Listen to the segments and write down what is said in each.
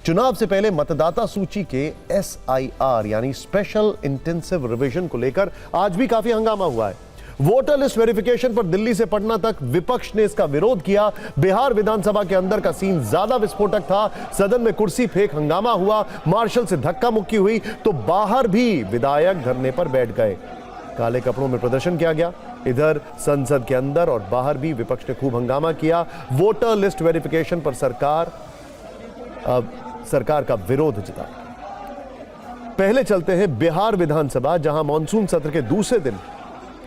चुनाव से पहले मतदाता सूची के SIR यानी स्पेशल इंटेंसिव रिवीजन को लेकर आज भी काफी हंगामा हुआ है। वोटर लिस्ट वेरिफिकेशन पर दिल्ली से पटना तक विपक्ष ने इसका विरोध किया। बिहार विधानसभा के अंदर का सीन ज्यादा विस्फोटक था। सदन में कुर्सी फेंक हंगामा हुआ, मार्शल से धक्का मुक्की हुई तो बाहर भी विधायक धरने पर बैठ गए। काले कपड़ों में प्रदर्शन किया गया। इधर संसद के अंदर और बाहर भी विपक्ष ने खूब हंगामा किया। वोटर लिस्ट वेरिफिकेशन पर सरकार का विरोध जताया। पहले चलते हैं बिहार विधानसभा, जहां मॉनसून सत्र के दूसरे दिन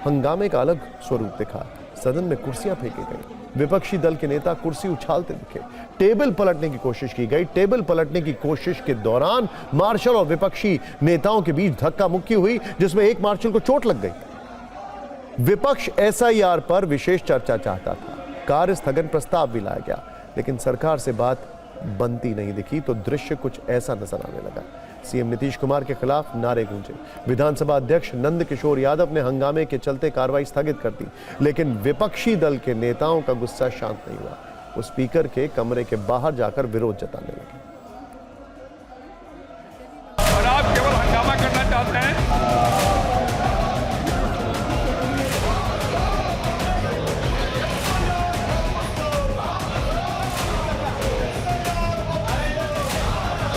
हंगामे का अलग स्वरूप दिखा। सदन में कुर्सियां फेंकी गई, विपक्षी दल के नेता कुर्सी उछालते दिखे, टेबल पलटने की कोशिश की गई। टेबल पलटने की कोशिश के दौरान मार्शल और विपक्षी नेताओं के बीच धक्का मुक्की हुई, जिसमें एक मार्शल को चोट लग गई। विपक्ष SIR पर विशेष चर्चा चाहता था। कार्य स्थगन प्रस्ताव भी लाया गया, लेकिन सरकार से बात बनती नहीं दिखी तो दृश्य कुछ ऐसा नजर आने लगा। सीएम नीतीश कुमार के खिलाफ नारे गूंजे। विधानसभा अध्यक्ष नंद किशोर यादव ने हंगामे के चलते कार्रवाई स्थगित कर दी, लेकिन विपक्षी दल के नेताओं का गुस्सा शांत नहीं हुआ। वो स्पीकर के कमरे के बाहर जाकर विरोध जताने लगे। और आप केवल हंगामा करना चाहते हैं।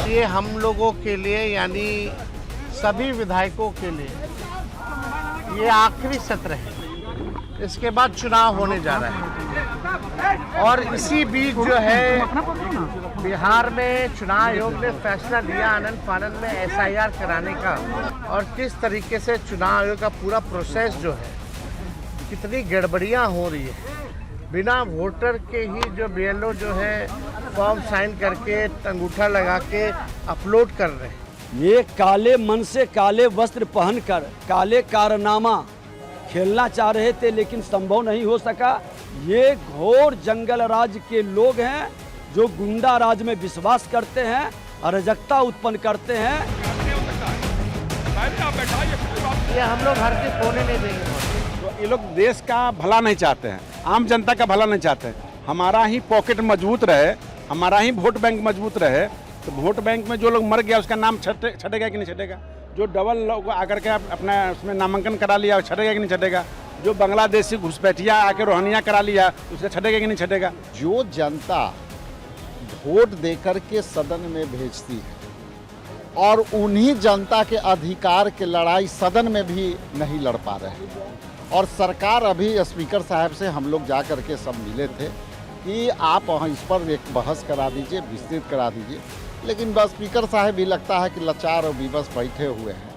ये हम लोगों के लिए यानी सभी विधायकों के लिए ये आखिरी सत्र है। इसके बाद चुनाव होने जा रहा है और इसी बीच जो है बिहार में चुनाव आयोग ने फैसला लिया आनन फानन में SIR कराने का, और किस तरीके से चुनाव आयोग का पूरा प्रोसेस जो है कितनी गड़बड़ियां हो रही है। बिना वोटर के ही जो BLO जो है फॉर्म साइन करके अंगूठा लगा के अपलोड कर रहे हैं। ये काले मन से काले वस्त्र पहनकर काले कारनामा खेलना चाह रहे थे, लेकिन संभव नहीं हो सका। ये घोर जंगल राज के लोग हैं जो गुंडा राज में विश्वास करते हैं, अराजकता उत्पन्न करते हैं। ये हम लोग हर चीज होने नहीं देंगे। तो ये लोग देश का भला नहीं चाहते हैं, आम जनता का भला नहीं चाहते हैं। हमारा ही पॉकेट मजबूत रहे, हमारा ही वोट बैंक मजबूत रहे, तो वोट बैंक में जो लोग मर गया उसका नाम छटेगा कि नहीं छटेगा? जो डबल लोग आकर के अपना उसमें नामांकन करा लिया छटेगा कि नहीं छटेगा? जो बांग्लादेशी घुसपैठिया आके रोहनिया करा लिया उसका छटेगा कि नहीं छटेगा? जो जनता वोट देकर के सदन में भेजती है और उन्हीं जनता के अधिकार के लड़ाई सदन में भी नहीं लड़ पा रहे हैं। और सरकार अभी स्पीकर साहब से हम लोग जा कर के सब मिले थे कि आप इस पर एक बहस करा दीजिए, विस्तृत करा दीजिए, लेकिन बस स्पीकर साहब भी लगता है कि लाचार और विवश बैठे हुए हैं।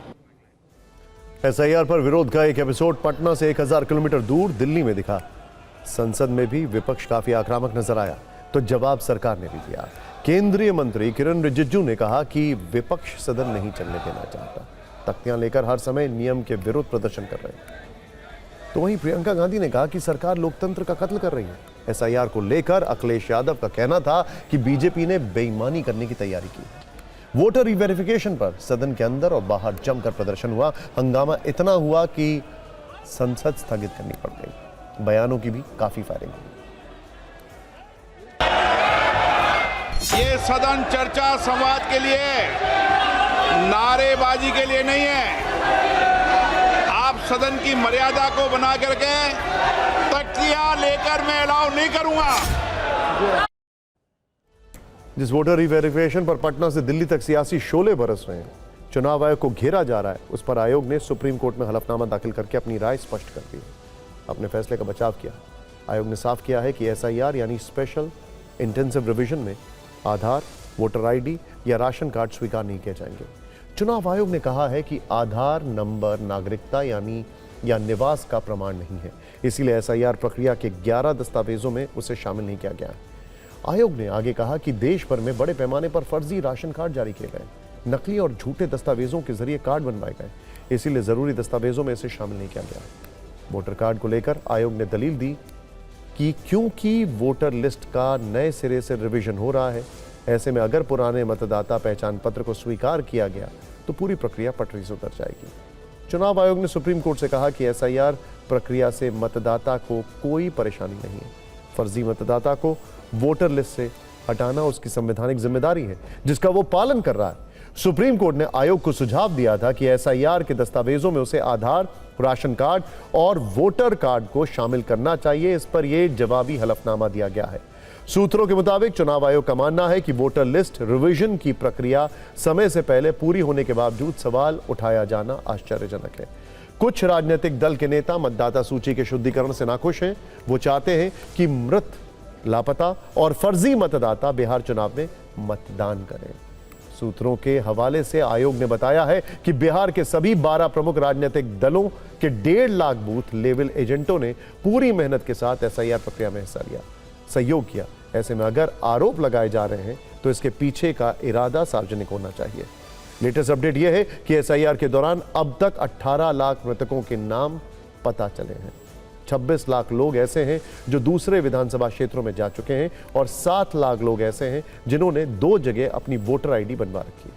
SIR पर विरोध का एक एपिसोड पटना से 1000 किलोमीटर दूर दिल्ली में दिखा। संसद में भी विपक्ष काफी आक्रामक नजर आया, तो जवाब सरकार ने भी दिया। केंद्रीय मंत्री किरण रिजिजू ने कहा कि विपक्ष सदन नहीं चलने देना चाहता, तख्तियां लेकर हर समय नियम के विरुद्ध प्रदर्शन कर रहे हैं। तो वहीं प्रियंका गांधी ने कहा कि सरकार लोकतंत्र का कत्ल कर रही है। SIR को लेकर अखिलेश यादव का कहना था कि बीजेपी ने बेईमानी करने की तैयारी की है। वोटर रीवेरिफिकेशन पर सदन के अंदर और बाहर जमकर प्रदर्शन हुआ। हंगामा इतना हुआ कि संसद स्थगित करनी पड़ गई। बयानों की भी काफी फायरिंग हुई। ये सदन चर्चा संवाद के लिए, नारेबाजी के लिए नहीं है। आप सदन की मर्यादा को बना करके तख्तियां लेकर मैं अलाउ नहीं करूंगा। जिस वोटर रीवेरिफिकेशन पर पटना से दिल्ली तक सियासी शोले बरस रहे हैं, चुनाव आयोग को घेरा जा रहा है, उस पर आयोग ने सुप्रीम कोर्ट में हलफनामा दाखिल करके अपनी राय स्पष्ट कर दी है, अपने फैसले का बचाव किया। आयोग ने साफ किया है कि SIR यानी स्पेशल इंटेंसिव रिवीजन में आधार, वोटर ID या राशन कार्ड स्वीकार नहीं किए जाएंगे। चुनाव आयोग ने कहा है कि आधार नंबर नागरिकता या निवास का प्रमाण नहीं है, इसीलिए SIR प्रक्रिया के 11 दस्तावेजों में उसे शामिल नहीं किया गया है। आयोग ने आगे कहा कि देश भर में बड़े पैमाने पर फर्जी राशन कार्ड जारी किए गए, नकली और झूठे दस्तावेजों के जरिए कार्ड बनवाए गए, इसीलिए जरूरी दस्तावेजों में इसे शामिल नहीं किया गया। वोटर कार्ड को लेकर आयोग ने दलील दी कि क्योंकि वोटर लिस्ट का नए सिरे से रिवीजन हो रहा है, ऐसे में अगर पुराने मतदाता पहचान पत्र को स्वीकार किया गया तो पूरी प्रक्रिया पटरी से उतर जाएगी। चुनाव आयोग ने सुप्रीम कोर्ट से कहा कि SIR प्रक्रिया से मतदाता को कोई परेशानी नहीं है। फर्जी मतदाता को वोटर लिस्ट से हटाना उसकी संवैधानिक जिम्मेदारी है, जिसका वो पालन कर रहा है। सुप्रीम कोर्ट ने आयोग को सुझाव दिया था कि एसआईआर के दस्तावेजों में उसे आधार, राशन कार्ड और वोटर कार्ड को शामिल करना चाहिए। इस पर यह जवाबी हलफनामा दिया गया है। सूत्रों के मुताबिक चुनाव आयोग का मानना है कि वोटर लिस्ट रिवीजन की प्रक्रिया समय से पहले पूरी होने के बावजूद सवाल उठाया जाना आश्चर्यजनक है। कुछ राजनीतिक दल के नेता मतदाता सूची के शुद्धिकरण से नाखुश हैं। वो चाहते हैं कि मृत, लापता और फर्जी मतदाता बिहार चुनाव में मतदान करें। सूत्रों के हवाले से आयोग ने बताया है कि बिहार के सभी 12 प्रमुख राजनीतिक दलों के 1.5 लाख बूथ लेवल एजेंटों ने पूरी मेहनत के साथ एसआईआर प्रक्रिया में हिस्सा लिया, सहयोग किया। ऐसे में अगर आरोप लगाए जा रहे हैं तो इसके पीछे का इरादा सार्वजनिक होना चाहिए। लेटेस्ट अपडेट यह है कि एसआईआर के दौरान अब तक 18 लाख मृतकों के नाम पता चले हैं। 26 लाख लोग ऐसे हैं जो दूसरे विधानसभा क्षेत्रों में जा चुके हैं और 7 लाख लोग ऐसे हैं जिन्होंने 2 जगह अपनी वोटर आईडी बनवा रखी है।